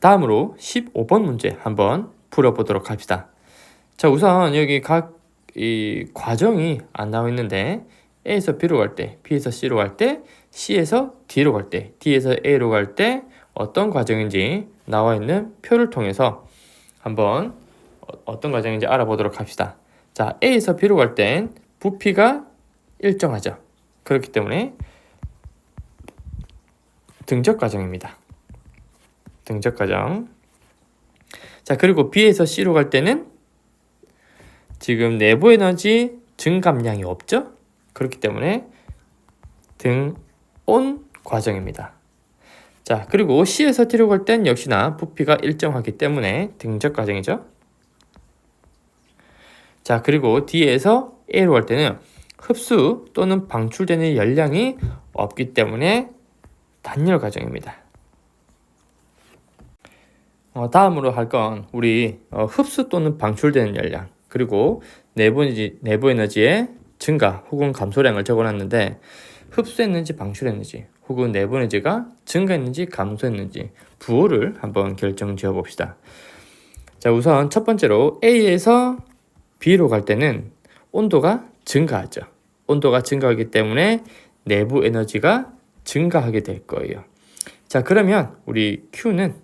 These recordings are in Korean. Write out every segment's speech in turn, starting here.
다음으로 15번 문제 한번 풀어보도록 합시다. 자, 우선 여기 각 이 과정이 안 나와 있는데 A에서 B로 갈 때, B에서 C로 갈 때, C에서 D로 갈 때, D에서 A로 갈 때 어떤 과정인지 나와 있는 표를 통해서 한번 어떤 과정인지 알아보도록 합시다. 자, A에서 B로 갈 땐 부피가 일정하죠. 그렇기 때문에 등적 과정입니다. 등적 과정. 자, 그리고 B에서 C로 갈 때는 지금 내부 에너지 증감량이 없죠? 그렇기 때문에 등온 과정입니다. 자, 그리고 C에서 D로 갈 땐 역시나 부피가 일정하기 때문에 등적 과정이죠. 자, 그리고 D에서 A로 갈 때는 흡수 또는 방출되는 열량이 없기 때문에 단열 과정입니다. 다음으로 할 건 우리 흡수 또는 방출되는 열량 그리고 내부 에너지의 증가 혹은 감소량을 적어놨는데 흡수했는지 방출했는지 혹은 내부 에너지가 증가했는지 감소했는지 부호를 한번 결정 지어 봅시다. 자, 우선 첫 번째로 A에서 B로 갈 때는 온도가 증가하죠. 온도가 증가하기 때문에 내부 에너지가 증가하게 될 거예요. 자, 그러면 우리 Q는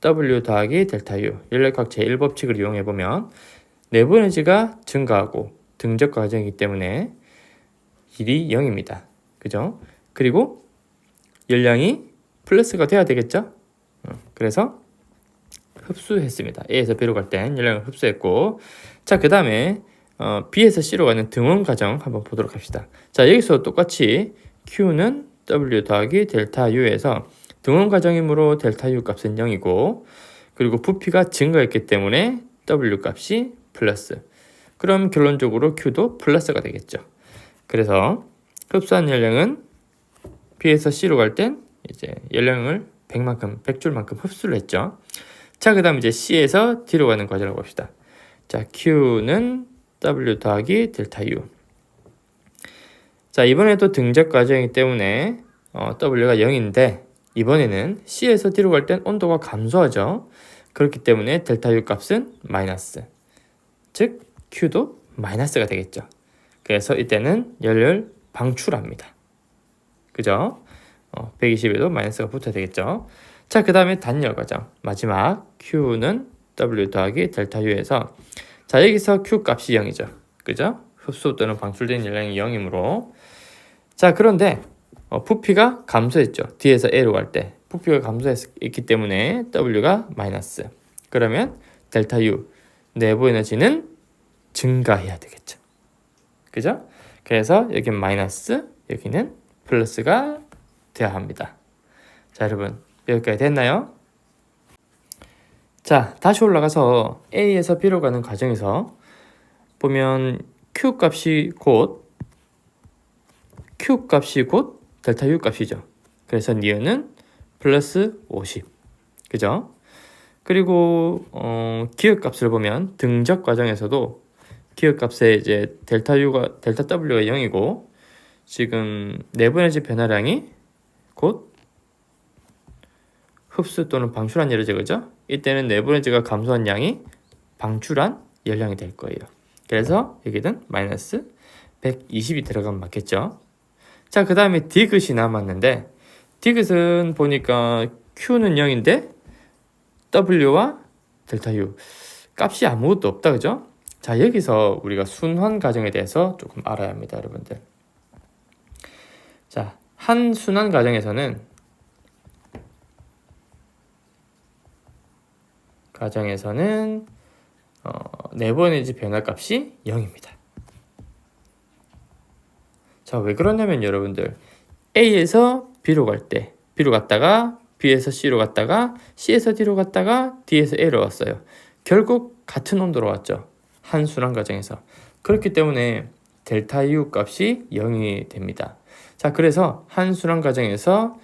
W 더하기 델타 U 연력학 제1법칙을 이용해 보면 내부 에너지가 증가하고 등적 과정이기 때문에 일이 0입니다. 그죠? 그리고 열량이 플러스가 돼야 되겠죠? 그래서 흡수했습니다. A에서 B로 갈 땐 열량을 흡수했고, 자, 그 다음에 B에서 C로 가는 등원 과정 한번 보도록 합시다. 자, 여기서 똑같이 Q는 W 더하기 델타 U에서 등원 과정이므로 델타 U 값은 0이고, 그리고 부피가 증가했기 때문에 W 값이 플러스. 그럼 결론적으로 Q도 플러스가 되겠죠. 그래서 흡수한 열량은 B에서 C로 갈 땐 이제 열량을 100줄만큼 흡수를 했죠. 자, 그 다음 이제 C에서 D로 가는 과정을 봅시다. 자, Q는 W 더하기 델타 U. 자, 이번에도 등적 과정이기 때문에 W가 0인데 이번에는 C에서 D로 갈 땐 온도가 감소하죠. 그렇기 때문에 델타 U 값은 마이너스. 즉 Q도 마이너스가 되겠죠. 그래서 이때는 열을 방출합니다. 그죠? 120에도 마이너스가 붙어야 되겠죠. 자, 그 다음에 단열 과정. 마지막 Q는 W 더하기 델타 U에서 자, 여기서 Q 값이 0이죠. 그죠? 흡수 또는 방출된 열량이 0이므로 자, 그런데 부피가 감소했죠. D에서 A로 갈 때 부피가 감소했기 때문에 W가 마이너스. 그러면 델타 U 내부 에너지는 증가해야 되겠죠. 그죠? 그래서 여기 마이너스, 여기는 플러스가 되어야 합니다. 자, 여러분 여기까지 됐나요? 자, 다시 올라가서 A에서 B로 가는 과정에서 보면 Q 값이 곧 델타 U 값이죠. 그래서 니은은 플러스 50. 그죠? 그리고 기억 값을 보면 등적 과정에서도 기억 값에 이제 델타 W가 0이고 지금 내부 에너지 변화량이 곧 흡수 또는 방출한 열이죠. 그죠? 이때는 내부 에너지가 감소한 양이 방출한 열량이 될 거예요. 그래서 여기는 마이너스 120이 들어가면 맞겠죠. 자, 그 다음에 디귿이 남았는데 디귿은 보니까 Q는 0인데 W와 델타 U 값이 아무것도 없다. 그죠? 자, 여기서 우리가 순환 과정에 대해서 조금 알아야 합니다. 여러분들. 자, 한 순환 과정에서는 내부 에너지 변화 값이 0입니다. 자, 왜 그러냐면 여러분들 A에서 B로 갈 때 B로 갔다가 B에서 C로 갔다가 C에서 D로 갔다가 D에서 A로 왔어요. 결국 같은 온도로 왔죠. 한 순환 과정에서. 그렇기 때문에 델타 U 값이 0이 됩니다. 자, 그래서 한 순환 과정에서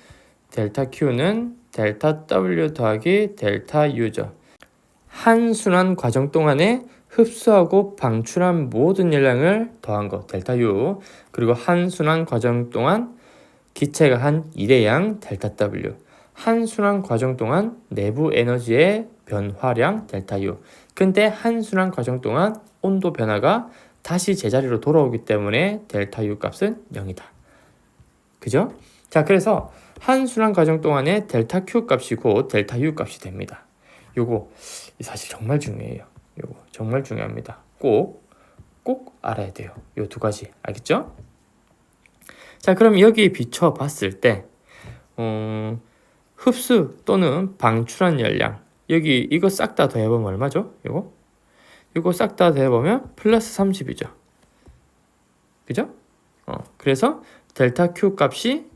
델타 Q는 델타 W 더하기 델타 U죠. 한 순환 과정 동안에 흡수하고 방출한 모든 열량을 더한 거 델타 U, 그리고 한 순환 과정 동안 기체가 한 일의 양 델타 W, 한 순환 과정 동안 내부 에너지의 변화량 델타 U. 근데 한 순환 과정 동안 온도 변화가 다시 제자리로 돌아오기 때문에 델타 U 값은 0이다. 그죠? 자, 그래서 한 순환 과정 동안에 델타 Q 값이 곧 델타 U 값이 됩니다. 요거 사실 정말 중요해요. 요거 정말 중요합니다. 꼭 알아야 돼요. 요 두 가지. 알겠죠? 자, 그럼 여기에 비춰 봤을 때 흡수 또는 방출한 열량, 여기 이거 싹 다 더해보면 얼마죠? 이거 싹 다 더해보면 플러스 30이죠. 그죠? 그래서 델타 Q 값이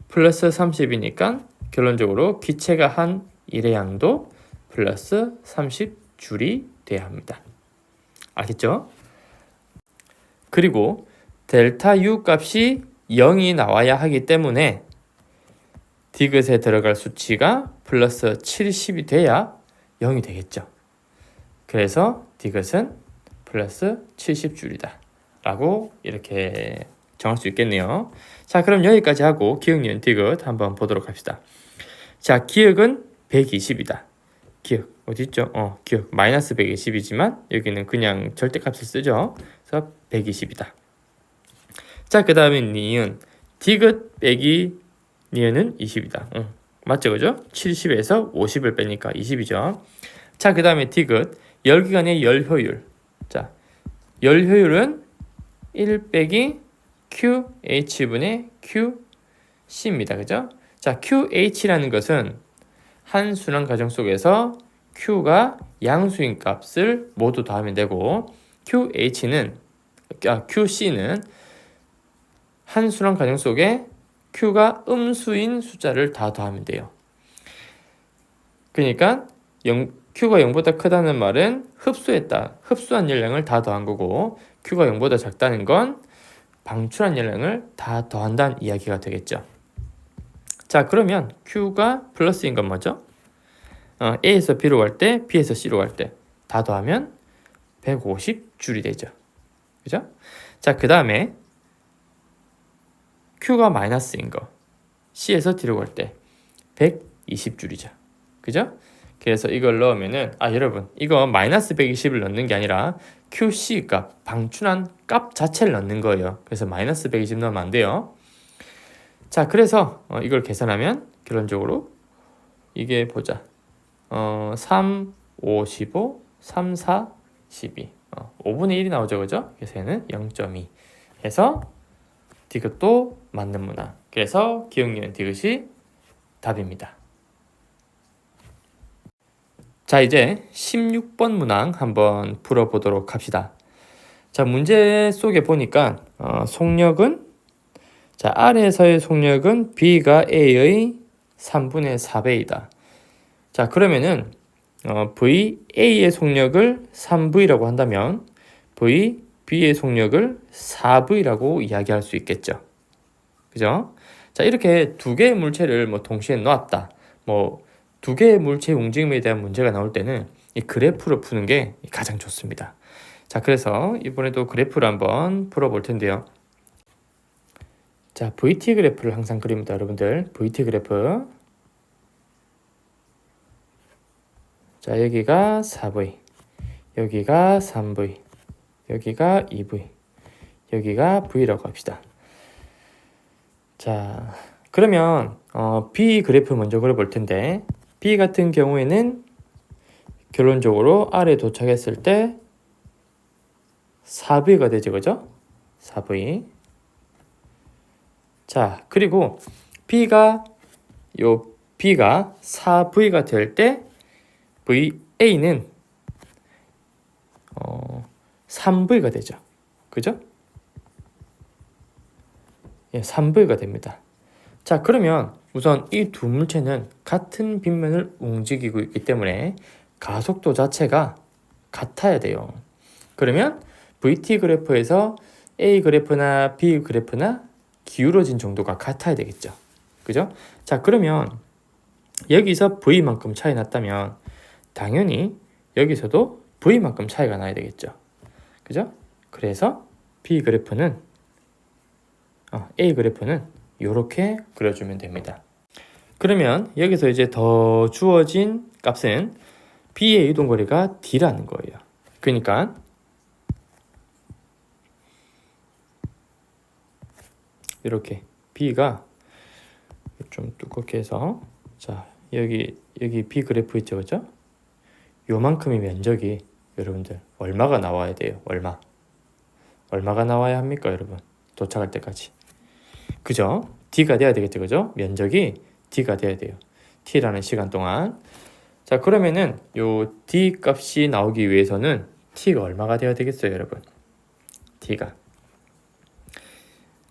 플러스 30이니까 결론적으로 기체가 한 일의 양도 플러스 30줄이 돼야 합니다. 알겠죠? 그리고 델타 U 값이 0이 나와야 하기 때문에 디귿에 들어갈 수치가 플러스 70이 돼야 0이 되겠죠. 그래서 디귿은 플러스 70줄이다 라고 이렇게 정할 수 있겠네요. 자, 그럼 여기까지 하고 기억, 니은, 디귿 한번 보도록 합시다. 자, 기억은 120이다. 기억 어디 있죠? 기억 마이너스 120이지만 여기는 그냥 절대값을 쓰죠. 그래서 120이다. 자, 그 다음에 니은, 디귿 빼기 니은은 20이다. 맞죠, 그죠? 70에서 50을 빼니까 20이죠. 자, 그 다음에 디귿, 열기관의 열 효율. 자, 열 효율은 1 빼기 QH분의 QC입니다. 그죠? 자, QH라는 것은 한 순환 과정 속에서 Q가 양수인 값을 모두 더하면 되고, QC는 한 순환 과정 속에 Q가 음수인 숫자를 다 더하면 돼요. 그러니까 Q가 0보다 크다는 말은 흡수한 열량을 다 더한 거고, Q가 0보다 작다는 건 방출한 열량을 다 더한다는 이야기가 되겠죠. 자, 그러면 Q가 플러스인 건 뭐죠? A에서 B로 갈 때, B에서 C로 갈 때 다 더하면 150줄이 되죠. 그죠? 자, 그 다음에 Q가 마이너스인 거, C에서 D로 갈 때 120줄이죠. 그죠? 그래서 이걸 넣으면은, 여러분, 이거 마이너스 120을 넣는 게 아니라 QC 값, 방출한 값 자체를 넣는 거예요. 그래서 마이너스 120 넣으면 안 돼요. 자, 그래서 이걸 계산하면 결론적으로 이게 보자. 3, 5, 15, 3, 4, 12. 5분의 1이 나오죠, 그죠? 그래서 얘는 0.2 해서 디귿도 맞는 문항. 그래서 기억, 니은, 디귿이 답입니다. 자, 이제 16번 문항 한번 풀어보도록 합시다. 자, 문제 속에 보니까 속력은, 자, 아래에서의 속력은 B가 A의 3분의 4배이다. 자, 그러면은 VA의 속력을 3V라고 한다면 VB의 속력을 4V라고 이야기할 수 있겠죠. 그죠? 자, 이렇게 두 개의 물체를 동시에 놓았다. 두 개의 물체 움직임에 대한 문제가 나올 때는 이 그래프로 푸는 게 가장 좋습니다. 자, 그래서 이번에도 그래프를 한번 풀어볼 텐데요. 자, VT 그래프를 항상 그립니다, 여러분들. VT 그래프. 자, 여기가 4V, 여기가 3V, 여기가 2V, 여기가 V라고 합시다. 자, 그러면 B 그래프 먼저 그려볼 텐데, B 같은 경우에는 결론적으로 R에 도착했을 때 4V가 되죠, 그죠? 4V. 자, 그리고 B가 4V가 될 때 VA는 3V가 되죠. 그죠? 예, 3V가 됩니다. 자, 그러면 우선 이 두 물체는 같은 빗면을 움직이고 있기 때문에 가속도 자체가 같아야 돼요. 그러면 VT 그래프에서 A 그래프나 B 그래프나 기울어진 정도가 같아야 되겠죠. 그죠? 자, 그러면 여기서 V만큼 차이 났다면 당연히 여기서도 V만큼 차이가 나야 되겠죠. 그죠? 그래서 B 그래프는 A 그래프는 이렇게 그려주면 됩니다. 그러면 여기서 이제 더 주어진 값은 B의 이동거리가 D라는 거예요. 그러니까 이렇게 B가 좀 두껍게 해서, 자 여기 B 그래프 있죠, 그죠? 요만큼의 면적이 여러분들 얼마가 나와야 돼요? 얼마가 나와야 합니까, 여러분? 도착할 때까지. 그죠? D가 돼야 되겠죠, 그죠? 면적이 D가 돼야 돼요. T라는 시간 동안. 자, 그러면은 요 D 값이 나오기 위해서는 T가 얼마가 돼야 되겠어요, 여러분?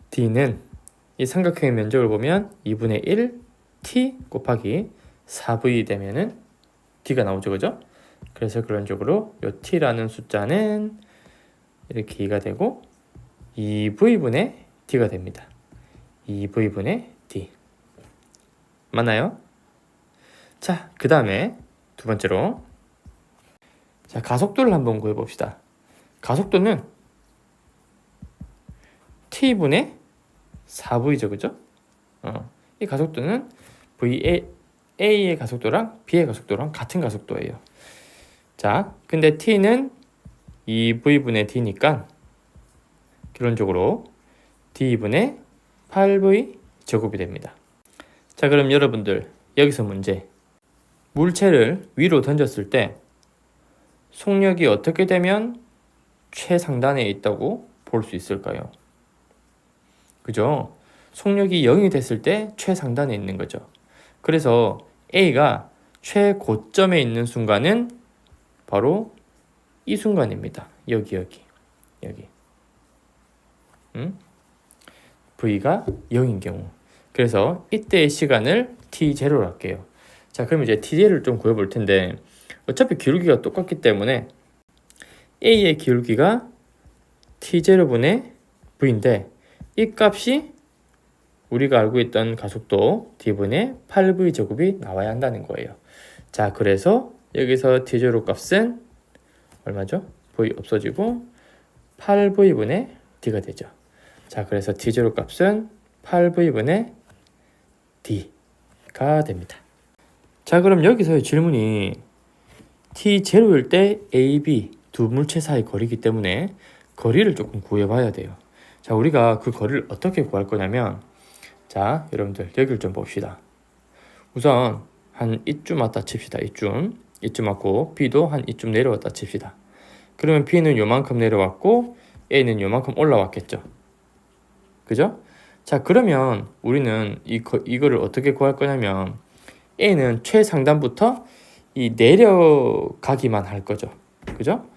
D는 이 삼각형의 면적을 보면 2분의 1 T 곱하기 4V 되면은 D가 나오죠, 그죠? 그래서 그런적으로 요 T라는 숫자는 이렇게 2가 되고 2V분의 D가 됩니다. 2V분의 D. 맞나요? 자, 그 다음에 두 번째로, 자, 가속도를 한번 구해봅시다. 가속도는 T분의 4V죠, 그죠? 이 가속도는 A의 가속도랑 B의 가속도랑 같은 가속도예요. 자, 근데 T는 2V분의 D니까 결론적으로 D분의 8V 제곱이 됩니다. 자, 그럼 여러분들 여기서 문제. 물체를 위로 던졌을 때 속력이 어떻게 되면 최상단에 있다고 볼 수 있을까요? 그죠? 속력이 0이 됐을 때 최상단에 있는 거죠. 그래서 A가 최고점에 있는 순간은 바로 이 순간입니다. 여기. V가 0인 경우. 그래서 이때의 시간을 T0로 할게요. 자, 그럼 이제 T0를 좀 구해볼 텐데, 어차피 기울기가 똑같기 때문에 A의 기울기가 T0분의 V인데, 이 값이 우리가 알고 있던 가속도 D분의 8V 제곱이 나와야 한다는 거예요. 자, 그래서 여기서 T0 값은 얼마죠? V 없어지고 8V분의 D가 되죠. 자, 그래서 T0 값은 8V분의 D가 됩니다. 자, 그럼 여기서의 질문이 T0일 때 A, B 두 물체 사이 거리이기 때문에 거리를 조금 구해봐야 돼요. 자, 우리가 그 거리를 어떻게 구할 거냐면, 자, 여러분들 여기를 좀 봅시다. 우선 한 이쯤 왔다 칩시다. 이쯤 왔고 B도 한 이쯤 내려왔다 칩시다. 그러면 B는 요만큼 내려왔고 A는 요만큼 올라왔겠죠. 그죠? 자, 그러면 우리는 이거를 어떻게 구할 거냐면, A는 최상단부터 이 내려가기만 할 거죠. 그죠?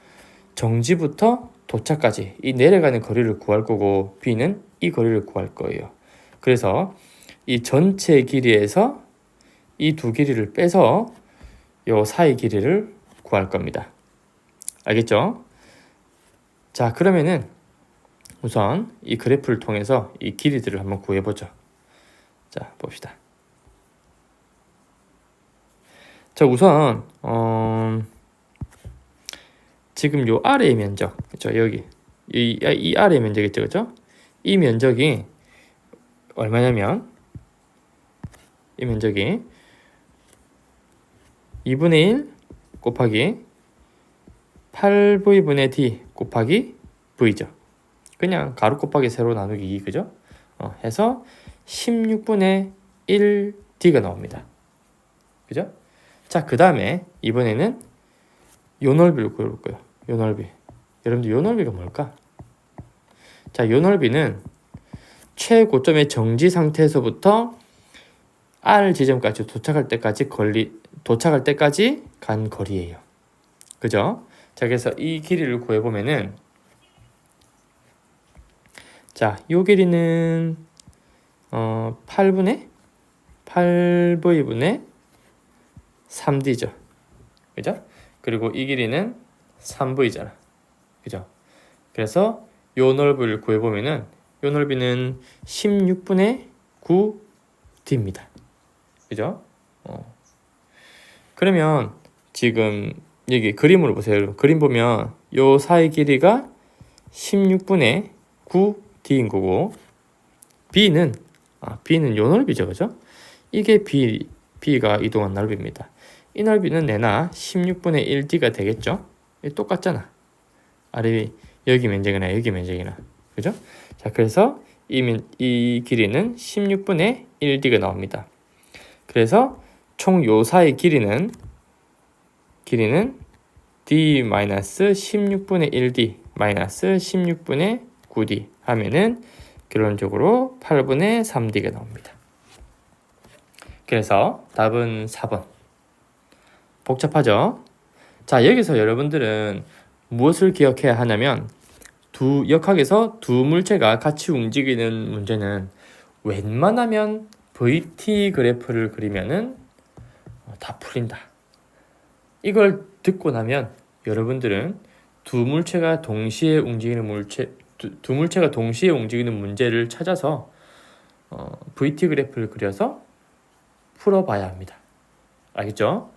정지부터 도착까지 이 내려가는 거리를 구할 거고, B는 이 거리를 구할 거예요. 그래서 이 전체 길이에서 이 두 길이를 빼서 요 사이 길이를 구할 겁니다. 알겠죠? 자, 그러면은 우선 이 그래프를 통해서 이 길이들을 한번 구해보죠. 자, 봅시다. 자, 우선 지금 요 아래의 면적, 그렇죠? 여기 이 아래의 면적 있죠, 그렇죠? 이 면적이 얼마냐면, 이 면적이 2분의 1 곱하기 8V분의 D 곱하기 V죠. 그냥 가로 곱하기 세로 나누기 2, 그죠? 해서 16분의 1D가 나옵니다. 그죠? 자, 그 다음에 이번에는 요 넓이를 구해볼 거예요. 요 넓이. 여러분들 요 넓이가 뭘까? 자, 요 넓이는 최고점의 정지 상태에서부터 R 지점까지 도착할 때까지 간 거리예요. 그죠? 자, 그래서 이 길이를 구해보면은, 자, 요 길이는 8V분의 3D죠. 그죠? 그리고 이 길이는 3V잖아. 그죠? 그래서 요 넓이를 구해보면은 요 넓이는 16분의 9D입니다. 그죠? 그러면 지금 여기 그림으로 보세요. 그림 보면 요 사이 길이가 16분의 9D인 거고, B는 요 넓이죠, 그죠? 이게 B가 이동한 넓이입니다. 이 넓이는 내나 16분의 1D가 되겠죠? 똑같잖아. 아래 여기 면적이나 여기 면적이나. 그죠? 자, 그래서 이 길이는 16분의 1D가 나옵니다. 그래서 총 요 사이 길이는 D-16분의 1D 마이너스 16분의 9D 하면은 결론적으로 8분의 3D가 나옵니다. 그래서 답은 4번. 복잡하죠? 자, 여기서 여러분들은 무엇을 기억해야 하냐면 역학에서 두 물체가 같이 움직이는 문제는 웬만하면 VT 그래프를 그리면은 다 풀린다. 이걸 듣고 나면 여러분들은 두 물체가 동시에 움직이는 문제를 찾아서 VT 그래프를 그려서 풀어봐야 합니다. 알겠죠?